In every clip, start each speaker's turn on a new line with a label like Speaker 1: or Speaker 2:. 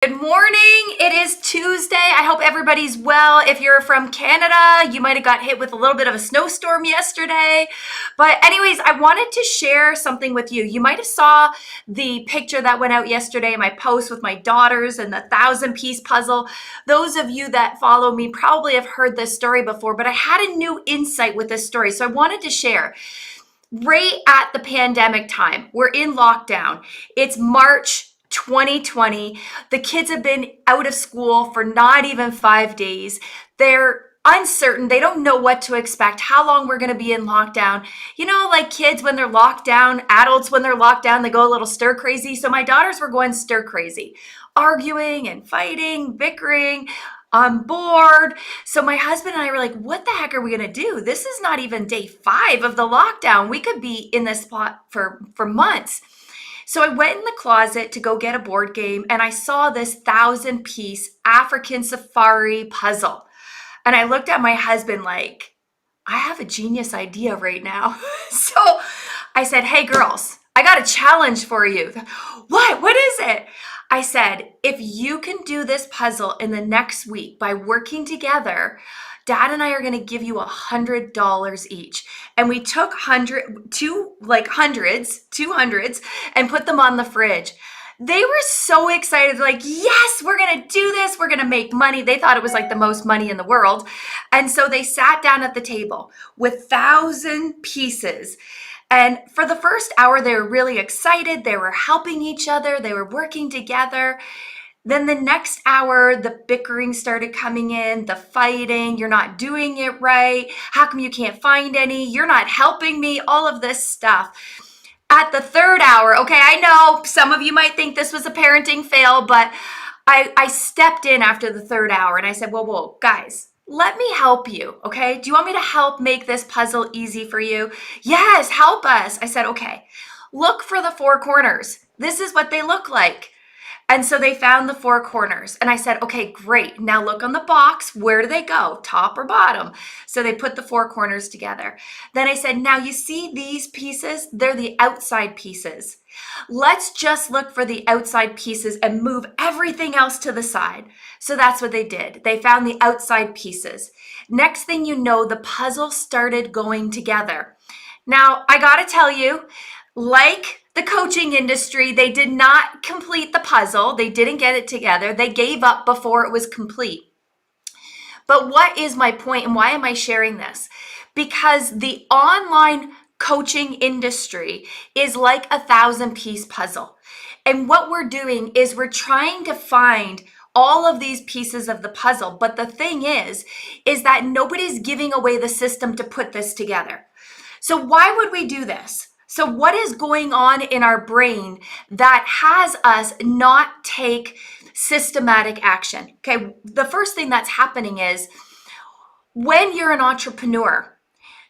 Speaker 1: Good morning. It is Tuesday. I hope everybody's well. If you're from Canada, you might have got hit with a little bit of a snowstorm yesterday. But anyways, I wanted to share something with you. You might have saw the picture that went out yesterday in my post with my daughters and the 1,000-piece puzzle. Those of you that follow me probably have heard this story before, but I had a new insight with this story. So I wanted to share. Right at the pandemic time, we're in lockdown. It's March 2020. The kids have been out of school for not even 5 days. They're uncertain. They don't know what to expect, how long we're going to be in lockdown. You know, like kids when they're locked down, adults when they're locked down, they go a little stir crazy. So my daughters were going stir crazy, arguing and fighting, bickering, on board. So my husband and I were like, what the heck are we going to do? This is not even day 5 of the lockdown. We could be in this spot for months. So I went in the closet to go get a board game and I saw this 1,000-piece African safari puzzle. And I looked at my husband like, I have a genius idea right now. So I said, hey girls, I got a challenge for you. What is it? I said, if you can do this puzzle in the next week by working together, Dad and I are going to give you $100 each. And we took two hundreds, and put them on the fridge. They were so excited, like, yes, we're going to do this. We're going to make money. They thought it was like the most money in the world. And so they sat down at the table with 1,000 pieces. And for the first hour, they were really excited. They were helping each other. They were working together. Then the next hour, the bickering started coming in, the fighting. You're not doing it right. How come you can't find any? You're not helping me. All of this stuff. At the third hour, okay, I know some of you might think this was a parenting fail, but I stepped in after the third hour and I said, whoa, guys. Let me help you, okay? Do you want me to help make this puzzle easy for you? Yes, help us. I said, okay, look for the 4 corners. This is what they look like. And so they found the 4 corners. And I said, okay, great. Now look on the box. Where do they go? Top or bottom? So they put the 4 corners together. Then I said, now you see these pieces? They're the outside pieces. Let's just look for the outside pieces and move everything else to the side. So that's what they did. They found the outside pieces. Next thing you know, the puzzle started going together. Now, I got to tell you, like the coaching industry, they did not complete the puzzle. They didn't get it together. They gave up before it was complete. But what is my point and why am I sharing this? Because the online coaching industry is like a 1,000-piece puzzle. And what we're doing is we're trying to find all of these pieces of the puzzle. But the thing is that nobody's giving away the system to put this together. So why would we do this? So what is going on in our brain that has us not take systematic action? Okay, the first thing that's happening is when you're an entrepreneur,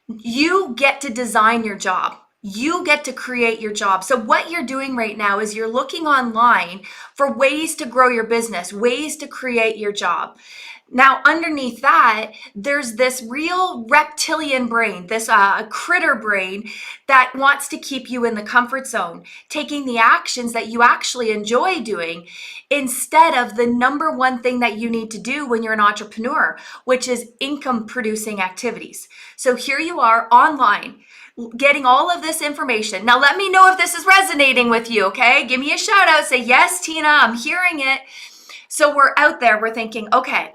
Speaker 1: you get to design your job. You get to create your job. So what you're doing right now is you're looking online for ways to grow your business, ways to create your job. Now, underneath that, there's this real reptilian brain, this critter brain that wants to keep you in the comfort zone, taking the actions that you actually enjoy doing instead of the number one thing that you need to do when you're an entrepreneur, which is income producing activities. So here you are online, getting all of this information. Now, let me know if this is resonating with you, okay? Give me a shout out. Say, yes, Tina, I'm hearing it. So we're out there, we're thinking, okay,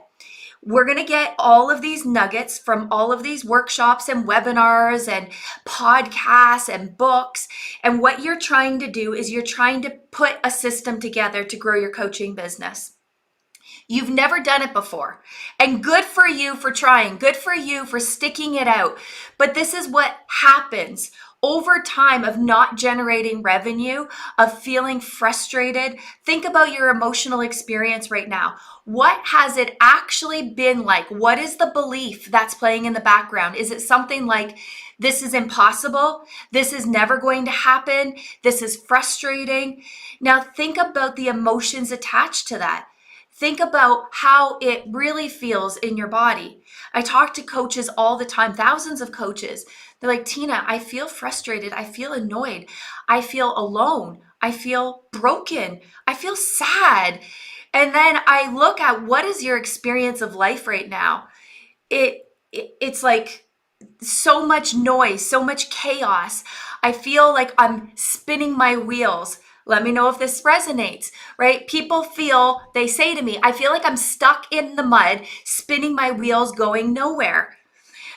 Speaker 1: we're going to get all of these nuggets from all of these workshops and webinars and podcasts and books. And what you're trying to do is you're trying to put a system together to grow your coaching business. You've never done it before. And good for you for trying. Good for you for sticking it out. But this is what happens over time of not generating revenue, of feeling frustrated. Think about your emotional experience right now. What has it actually been like? What is the belief that's playing in the background? Is it something like, this is impossible? This is never going to happen? This is frustrating? Now think about the emotions attached to that. Think about how it really feels in your body. I talk to coaches all the time, thousands of coaches. They're like, Tina, I feel frustrated. I feel annoyed. I feel alone. I feel broken. I feel sad. And then I look at what is your experience of life right now? It's like so much noise, so much chaos. I feel like I'm spinning my wheels. Let me know if this resonates, right? People feel, they say to me, I feel like I'm stuck in the mud, spinning my wheels, going nowhere.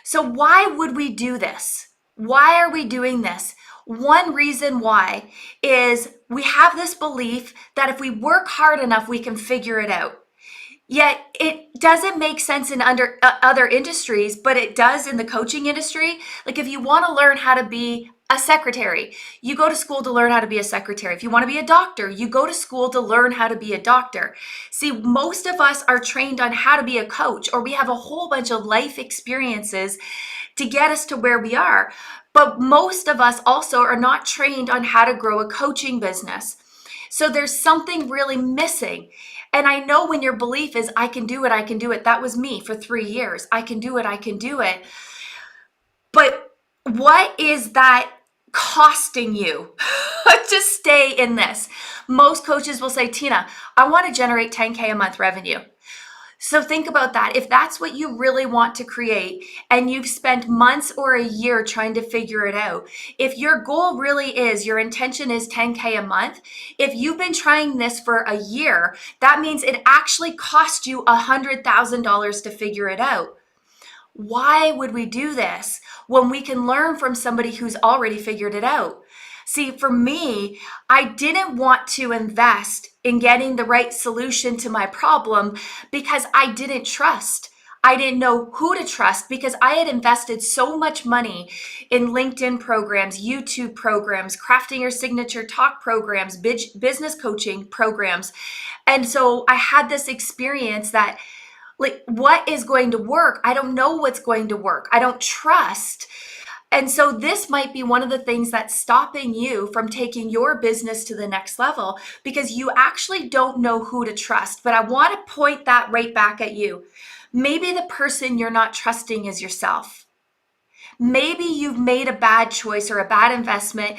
Speaker 1: So, why would we do this? Why are we doing this? One reason why is we have this belief that if we work hard enough, we can figure it out. Yet it doesn't make sense in other industries, but it does in the coaching industry. Like if you want to learn how to be a secretary, you go to school to learn how to be a secretary. If you want to be a doctor, you go to school to learn how to be a doctor. See, most of us are trained on how to be a coach, or we have a whole bunch of life experiences to get us to where we are. But most of us also are not trained on how to grow a coaching business. So there's something really missing. And I know when your belief is, I can do it, I can do it. That was me for 3 years. I can do it, I can do it. But what is that costing you to stay in this? Most coaches will say, Tina, I want to generate 10K a month revenue. So think about that. If that's what you really want to create and you've spent months or a year trying to figure it out, if your goal really is, your intention is 10K a month, if you've been trying this for a year, that means it actually cost you $100,000 to figure it out. Why would we do this when we can learn from somebody who's already figured it out? See, for me, I didn't want to invest in getting the right solution to my problem because I didn't trust. I didn't know who to trust because I had invested so much money in LinkedIn programs, YouTube programs, crafting your signature talk programs, business coaching programs. And so I had this experience that like what is going to work? I don't know what's going to work. I don't trust. And so this might be one of the things that's stopping you from taking your business to the next level because you actually don't know who to trust. But I want to point that right back at you. Maybe the person you're not trusting is yourself. Maybe you've made a bad choice or a bad investment.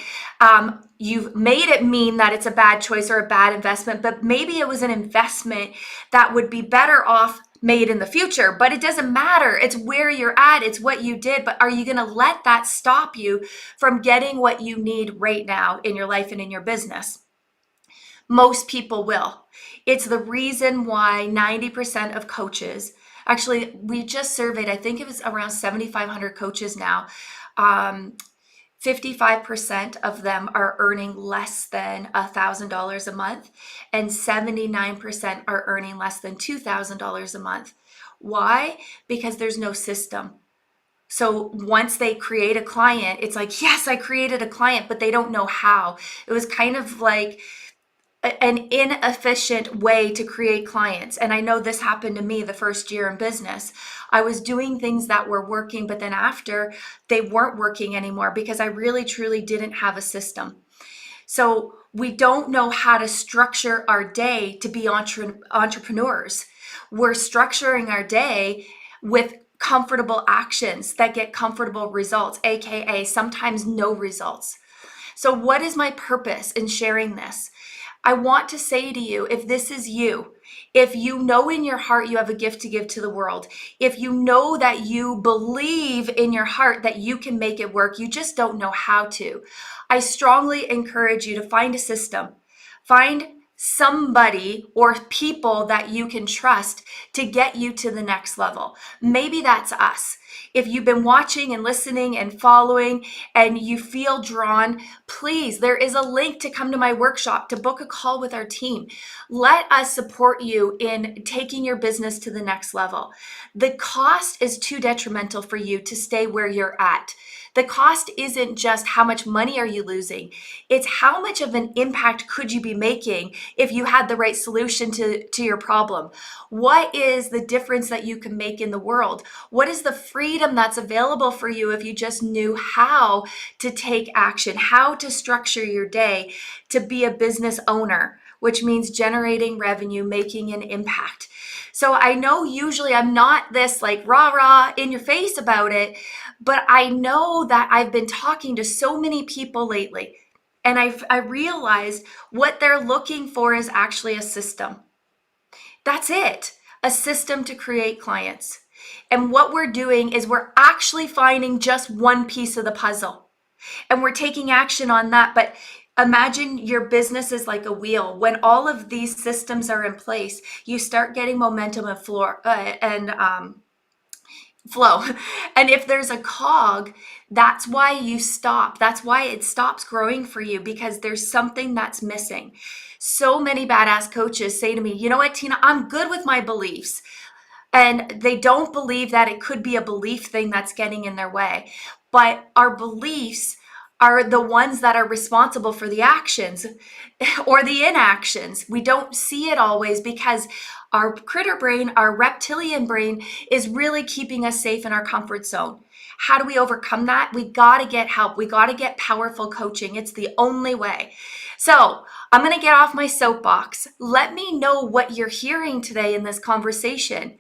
Speaker 1: You've made it mean that it's a bad choice or a bad investment, but maybe it was an investment that would be better off made in the future, but it doesn't matter. It's where you're at. It's what you did. But are you going to let that stop you from getting what you need right now in your life and in your business? Most people will. It's the reason why 90% of coaches, actually, we just surveyed, I think it was around 7,500 coaches now. 55% of them are earning less than $1,000 a month, and 79% are earning less than $2,000 a month. Why? Because there's no system. So once they create a client, it's like, yes, I created a client, but they don't know how. It was kind of like an inefficient way to create clients. And I know this happened to me the first year in business. I was doing things that were working, but then after they weren't working anymore because I really truly didn't have a system. So we don't know how to structure our day to be entrepreneurs. We're structuring our day with comfortable actions that get comfortable results, AKA sometimes no results. So what is my purpose in sharing this? I want to say to you, if this is you, if you know in your heart you have a gift to give to the world, if you know that you believe in your heart that you can make it work, you just don't know how to, I strongly encourage you to find a system. Find somebody or people that you can trust to get you to the next level. Maybe that's us. If you've been watching and listening and following and you feel drawn, please, there is a link to come to my workshop, to book a call with our team. Let us support you in taking your business to the next level. The cost is too detrimental for you to stay where you're at. The cost isn't just how much money are you losing. It's how much of an impact could you be making if you had the right solution to your problem. What is the difference that you can make in the world? What is the freedom that's available for you if you just knew how to take action, how to structure your day to be a business owner, which means generating revenue, making an impact. So I know usually I'm not this like rah in your face about it, but I know that I've been talking to so many people lately, and I realized what they're looking for is actually a system. That's it. A system to create clients. And what we're doing is we're actually finding just one piece of the puzzle and we're taking action on that. But imagine your business is like a wheel. When all of these systems are in place, you start getting momentum and flow. And if there's a cog, that's why you stop. That's why it stops growing for you, because there's something that's missing. So many badass coaches say to me, you know what, Tina, I'm good with my beliefs. And they don't believe that it could be a belief thing that's getting in their way. But our beliefs are the ones that are responsible for the actions or the inactions. We don't see it always because our critter brain, our reptilian brain, is really keeping us safe in our comfort zone. How do we overcome that? We got to get help. We got to get powerful coaching. It's the only way. So I'm going to get off my soapbox. Let me know what you're hearing today in this conversation.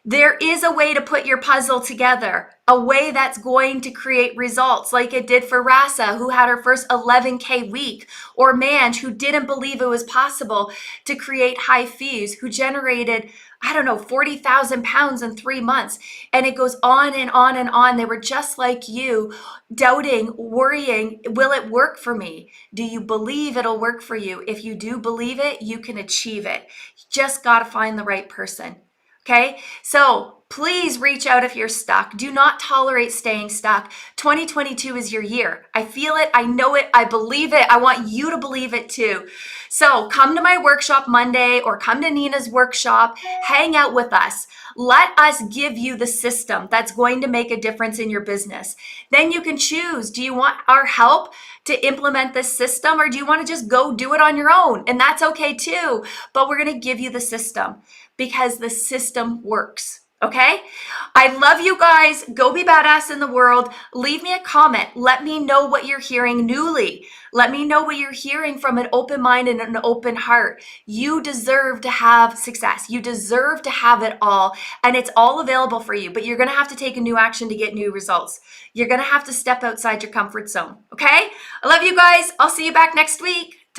Speaker 1: There is a way to put your puzzle together, a way that's going to create results like it did for Rasa, who had her first 11K week, or Manj, who didn't believe it was possible to create high fees, who generated, 40,000 pounds in 3 months. And it goes on and on and on. They were just like you, doubting, worrying, will it work for me? Do you believe it'll work for you? If you do believe it, you can achieve it. You just got to find the right person. Okay, so please reach out if you're stuck. Do not tolerate staying stuck. 2022 is your year. I feel it. I know it. I believe it. I want you to believe it too. So come to my workshop Monday or come to Nina's workshop. Hang out with us. Let us give you the system that's going to make a difference in your business. Then you can choose. Do you want our help to implement this system, or do you want to just go do it on your own? And that's okay too. But we're going to give you the system, because the system works. Okay? I love you guys. Go be badass in the world. Leave me a comment. Let me know what you're hearing newly. Let me know what you're hearing from an open mind and an open heart. You deserve to have success. You deserve to have it all. And it's all available for you. But you're going to have to take a new action to get new results. You're going to have to step outside your comfort zone. Okay? I love you guys. I'll see you back next week.